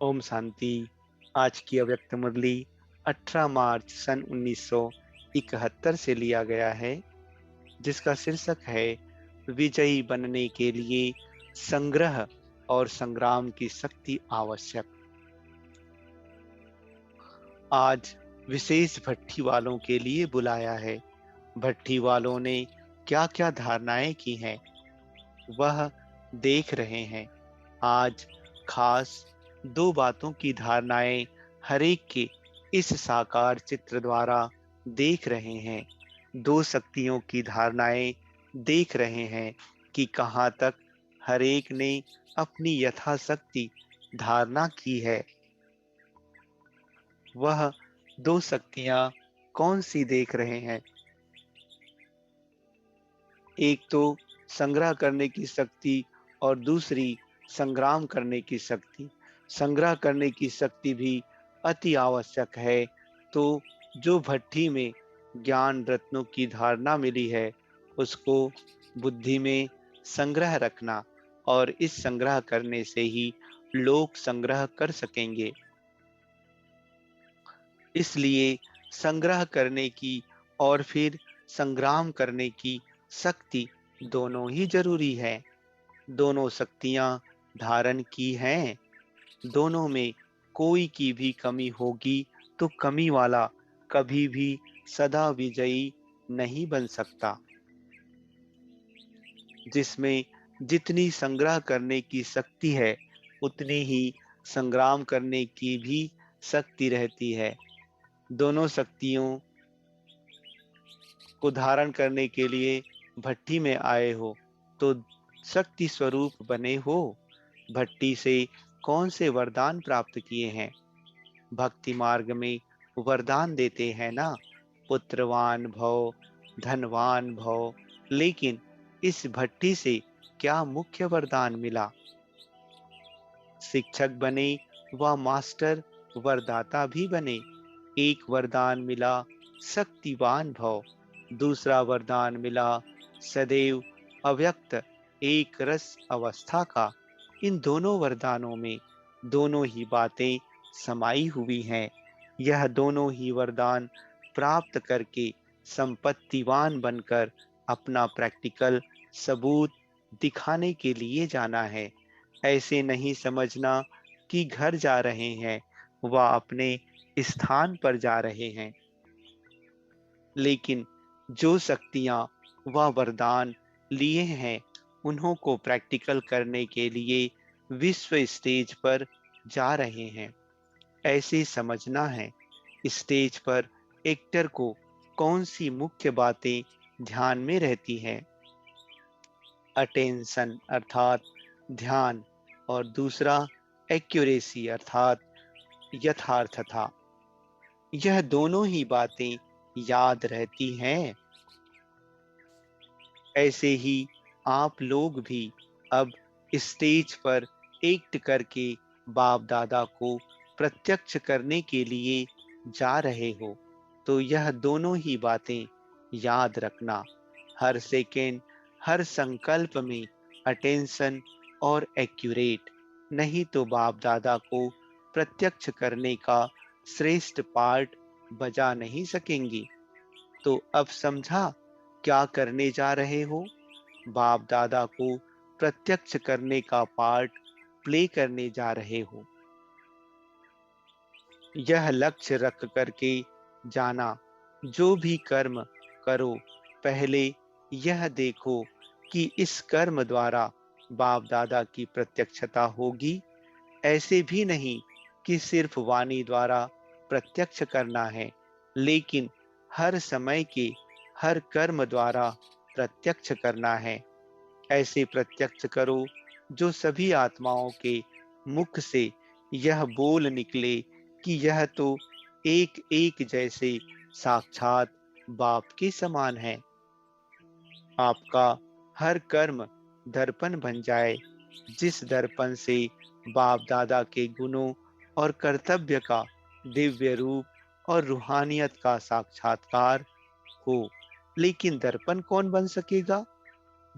ओम शांति। आज की अव्यक्त मुरली 18 मार्च सन 1971 से लिया गया है, जिसका शीर्षक है विजयी बनने के लिए संग्रह और संग्राम की शक्ति आवश्यक। आज विशेष भट्ठी वालों के लिए बुलाया है। भट्ठी वालों ने क्या क्या धारणाएं की हैं, वह देख रहे हैं। आज खास दो बातों की धारणाएं हरेक के इस साकार चित्र द्वारा देख रहे हैं। दो शक्तियों की धारणाएं देख रहे हैं कि कहाँ तक हरेक ने अपनी यथाशक्ति धारणा की है। वह दो शक्तियां कौन सी देख रहे हैं? एक तो संग्रह करने की शक्ति और दूसरी संग्राम करने की शक्ति। संग्रह करने की शक्ति भी अति आवश्यक है। तो जो भट्ठी में ज्ञान रत्नों की धारणा मिली है, उसको बुद्धि में संग्रह रखना, और इस संग्रह करने से ही लोग संग्रह कर सकेंगे। इसलिए संग्रह करने की और फिर संग्राम करने की शक्ति दोनों ही जरूरी है। दोनों शक्तियां धारण की हैं। दोनों में कोई की भी कमी होगी तो कमी वाला कभी भी सदा विजयी नहीं बन सकता। जिसमें जितनी संग्रह करने की शक्ति है, उतनी ही संग्राम करने की भी शक्ति रहती है। दोनों शक्तियों को धारण करने के लिए भट्टी में आए हो तो शक्ति स्वरूप बने हो। भट्टी से कौन से वरदान प्राप्त किए हैं? भक्ति मार्ग में वरदान देते हैं ना, पुत्रवान भव, धनवान भव। लेकिन इस भट्टी से क्या मुख्य वरदान मिला? शिक्षक बने व मास्टर वरदाता भी बने। एक वरदान मिला शक्तिवान भव, दूसरा वरदान मिला सदैव अव्यक्त एक रस अवस्था का। इन दोनों वरदानों में दोनों ही बातें समाई हुई हैं। यह दोनों ही वरदान प्राप्त करके संपत्तिवान बनकर अपना प्रैक्टिकल सबूत दिखाने के लिए जाना है। ऐसे नहीं समझना कि घर जा रहे हैं, वह अपने स्थान पर जा रहे हैं। लेकिन जो शक्तियां व वरदान लिए हैं, उन्हों को प्रैक्टिकल करने के लिए विश्व स्टेज पर जा रहे हैं। ऐसे समझना है। स्टेज पर एक्टर को कौन सी मुख्य बातें ध्यान में रहती हैं? अटेंशन अर्थात ध्यान, और दूसरा एक्यूरेसी अर्थात यथार्थता। यह दोनों ही बातें याद रहती हैं। ऐसे ही आप लोग भी अब स्टेज पर एक्ट करके बाप दादा को प्रत्यक्ष करने के लिए जा रहे हो। तो यह दोनों ही बातें याद रखना। हर सेकेंड, हर संकल्प में अटेंशन और एक्यूरेट, नहीं तो बाप दादा को प्रत्यक्ष करने का श्रेष्ठ पार्ट बजा नहीं सकेंगी। तो अब समझा क्या करने जा रहे हो? बाप दादा को प्रत्यक्ष करने का पार्ट प्ले करने जा रहे हो। यह लक्ष्य रख करके जाना, जो भी कर्म करो पहले यह देखो कि इस कर्म द्वारा बाप दादा की प्रत्यक्षता होगी। ऐसे भी नहीं कि सिर्फ वाणी द्वारा प्रत्यक्ष करना है, लेकिन हर समय के हर कर्म द्वारा प्रत्यक्ष करना है। ऐसे प्रत्यक्ष करो जो सभी आत्माओं के मुख से यह बोल निकले कि यह तो एक एक जैसे साक्षात बाप के समान है। आपका हर कर्म दर्पण बन जाए, जिस दर्पण से बाप दादा के गुणों और कर्तव्य का दिव्य रूप और रूहानियत का साक्षात्कार हो। लेकिन दर्पण कौन बन सकेगा?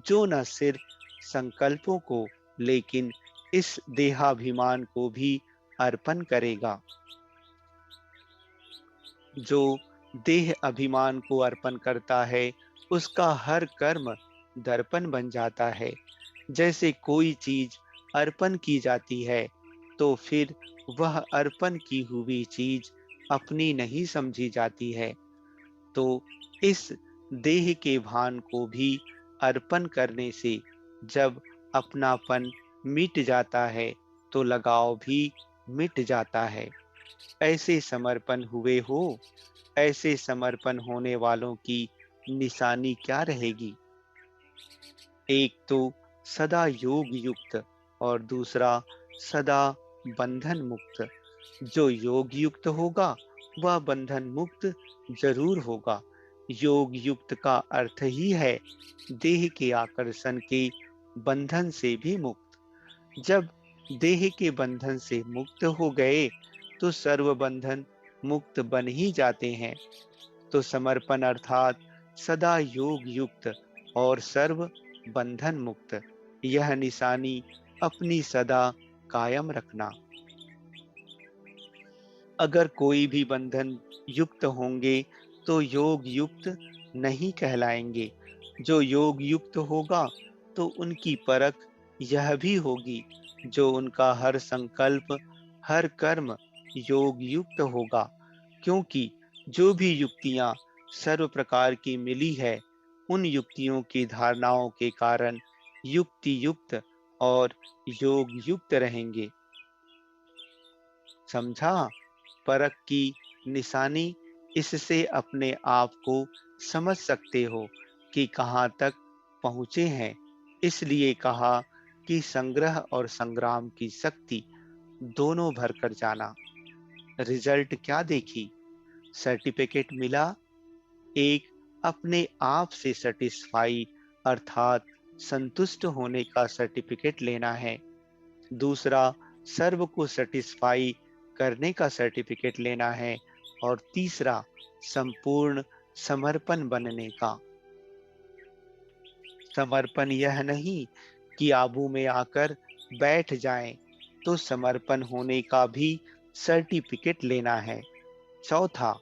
जो न सिर्फ संकल्पों को, लेकिन इस देहाभिमान को भी अर्पण करेगा। जो देह अभिमान को अर्पण करता है, उसका हर कर्म दर्पण बन जाता है। जैसे कोई चीज अर्पण की जाती है, तो फिर वह अर्पण की हुई चीज अपनी नहीं समझी जाती है। तो इस देह के भान को भी अर्पण करने से जब अपनापन मिट जाता है, तो लगाव भी मिट जाता है। ऐसे समर्पण हुए हो, ऐसे समर्पण होने वालों की निशानी क्या रहेगी? एक तो सदा योग युक्त और दूसरा सदा बंधन मुक्त। जो योग युक्त होगा वह बंधन मुक्त जरूर होगा। योग युक्त का अर्थ ही है देह के आकर्षण के बंधन से भी मुक्त। जब देह के बंधन से मुक्त हो गए, तो सर्व बंधन मुक्त बन ही जाते हैं। तो समर्पण अर्थात सदा योग युक्त और सर्व बंधन मुक्त, यह निशानी अपनी सदा कायम रखना। अगर कोई भी बंधन युक्त होंगे, तो योग युक्त नहीं कहलाएंगे। जो योग युक्त होगा, तो उनकी परख यह भी होगी, जो उनका हर संकल्प, हर कर्म योग युक्त होगा। क्योंकि जो भी युक्तियां सर्व प्रकार की मिली है, उन युक्तियों की धारणाओं के कारण युक्ति युक्त और योग युक्त रहेंगे। समझा? परख की निशानी, इससे अपने आप को समझ सकते हो कि कहाँ तक पहुँचे हैं। इसलिए कहा कि संग्रह और संग्राम की शक्ति दोनों भरकर जाना। रिजल्ट क्या देखी? सर्टिफिकेट मिला। एक, अपने आप से सेटिस्फाई अर्थात संतुष्ट होने का सर्टिफिकेट लेना है। दूसरा, सर्व को सेटिस्फाई करने का सर्टिफिकेट लेना है। और तीसरा, संपूर्ण समर्पण बनने का। समर्पण यह नहीं कि आबू में आकर बैठ जाएं, तो समर्पण होने का भी सर्टिफिकेट लेना है। चौथा,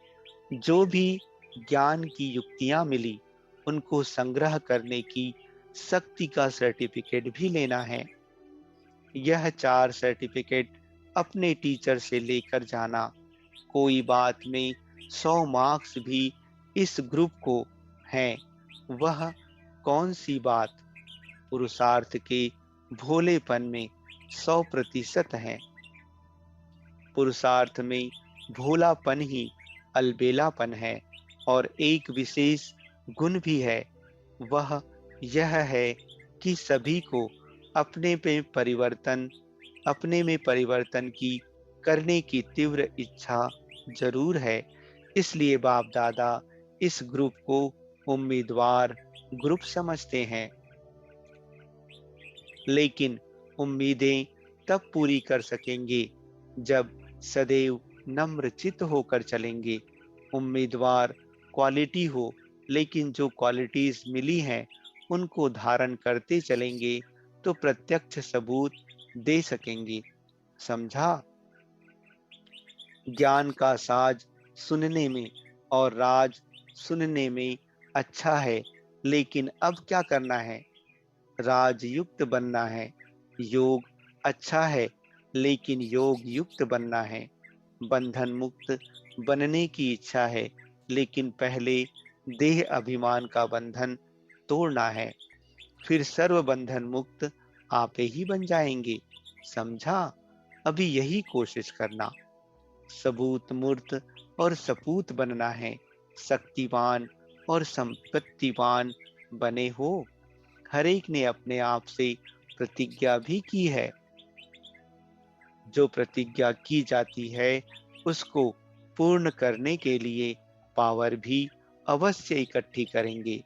जो भी ज्ञान की युक्तियां मिली, उनको संग्रह करने की शक्ति का सर्टिफिकेट भी लेना है। यह चार सर्टिफिकेट अपने टीचर से लेकर जाना। कोई बात में 100 मार्क्स भी इस ग्रुप को हैं। वह कौन सी बात? पुरुषार्थ के भोलेपन में 100% है। पुरुषार्थ में भोलापन ही अलबेलापन है। और एक विशेष गुण भी है, वह यह है कि सभी को अपने पे परिवर्तन अपने में परिवर्तन की करने की तीव्र इच्छा जरूर है। इसलिए बाप दादा इस ग्रुप को उम्मीदवार ग्रुप समझते हैं। लेकिन उम्मीदें तब पूरी कर सकेंगे जब सदैव नम्र चित्त होकर चलेंगे। उम्मीदवार क्वालिटी हो, लेकिन जो क्वालिटीज मिली हैं उनको धारण करते चलेंगे, तो प्रत्यक्ष सबूत दे सकेंगे। समझा? ज्ञान का साज सुनने में और राज सुनने में अच्छा है, लेकिन अब क्या करना है? राजयुक्त बनना है। योग अच्छा है, लेकिन योग युक्त बनना है। बंधन मुक्त बनने की इच्छा है, लेकिन पहले देह अभिमान का बंधन तोड़ना है। फिर सर्व बंधन मुक्त आपे ही बन जाएंगे। समझा? अभी यही कोशिश करना। सबूत मूर्त और सपूत बनना है। शक्तिवान और संपत्तिवान बने हो। हर एक ने अपने आप से प्रतिज्ञा भी की है। जो प्रतिज्ञा की जाती है, उसको पूर्ण करने के लिए पावर भी अवश्य इकट्ठी करेंगे।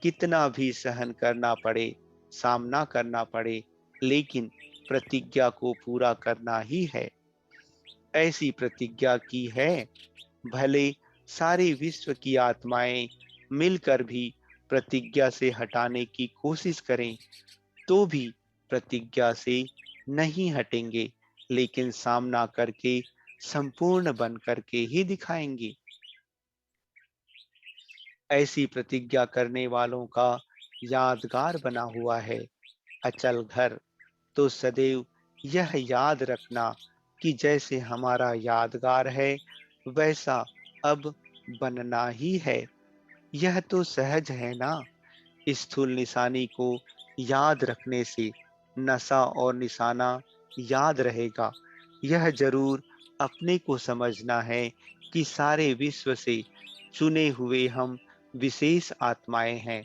कितना भी सहन करना पड़े, सामना करना पड़े, लेकिन प्रतिज्ञा को पूरा करना ही है। ऐसी प्रतिज्ञा की है, भले सारे विश्व की आत्माएं मिलकर भी प्रतिज्ञा से हटाने की कोशिश करें, तो भी प्रतिज्ञा से नहीं हटेंगे। लेकिन सामना करके संपूर्ण बन करके ही दिखाएंगे। ऐसी प्रतिज्ञा करने वालों का यादगार बना हुआ है अचल घर। तो सदैव यह याद रखना कि जैसे हमारा यादगार है, वैसा अब बनना ही है। यह तो सहज है ना। स्थूल निशानी को याद रखने से नशा और निशाना याद रहेगा। यह जरूर अपने को समझना है कि सारे विश्व से चुने हुए हम विशेष आत्माएं हैं।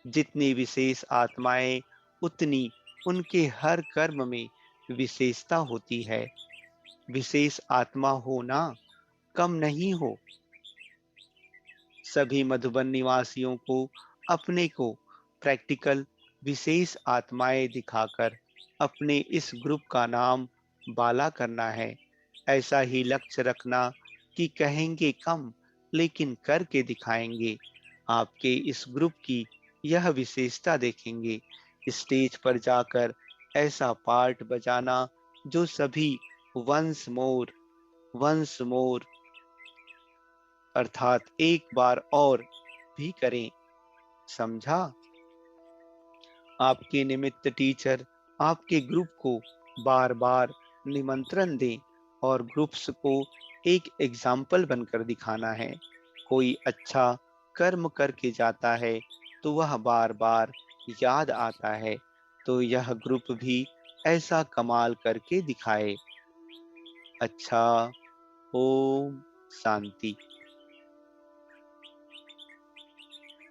जितनी विशेष आत्माएं, उतनी उनके हर कर्म में विशेषता होती है। विशेष आत्मा होना कम नहीं हो। सभी मधुबन निवासियों को अपने को प्रैक्टिकल विशेष आत्माएं दिखाकर अपने इस ग्रुप का नाम बाला करना है। ऐसा ही लक्ष्य रखना कि कहेंगे कम लेकिन करके दिखाएंगे। आपके इस ग्रुप की यह विशेषता देखेंगे। स्टेज पर जाकर ऐसा पार्ट बजाना जो सभी वंस मोर अर्थात एक बार और भी करें। समझा? आपके निमित्त टीचर आपके ग्रुप को बार बार निमंत्रण दें और ग्रुप्स को एक एग्जाम्पल बनकर दिखाना है। कोई अच्छा कर्म करके जाता है तो वह बार बार याद आता है, तो यह ग्रुप भी ऐसा कमाल करके दिखाए। अच्छा, ओम शांति।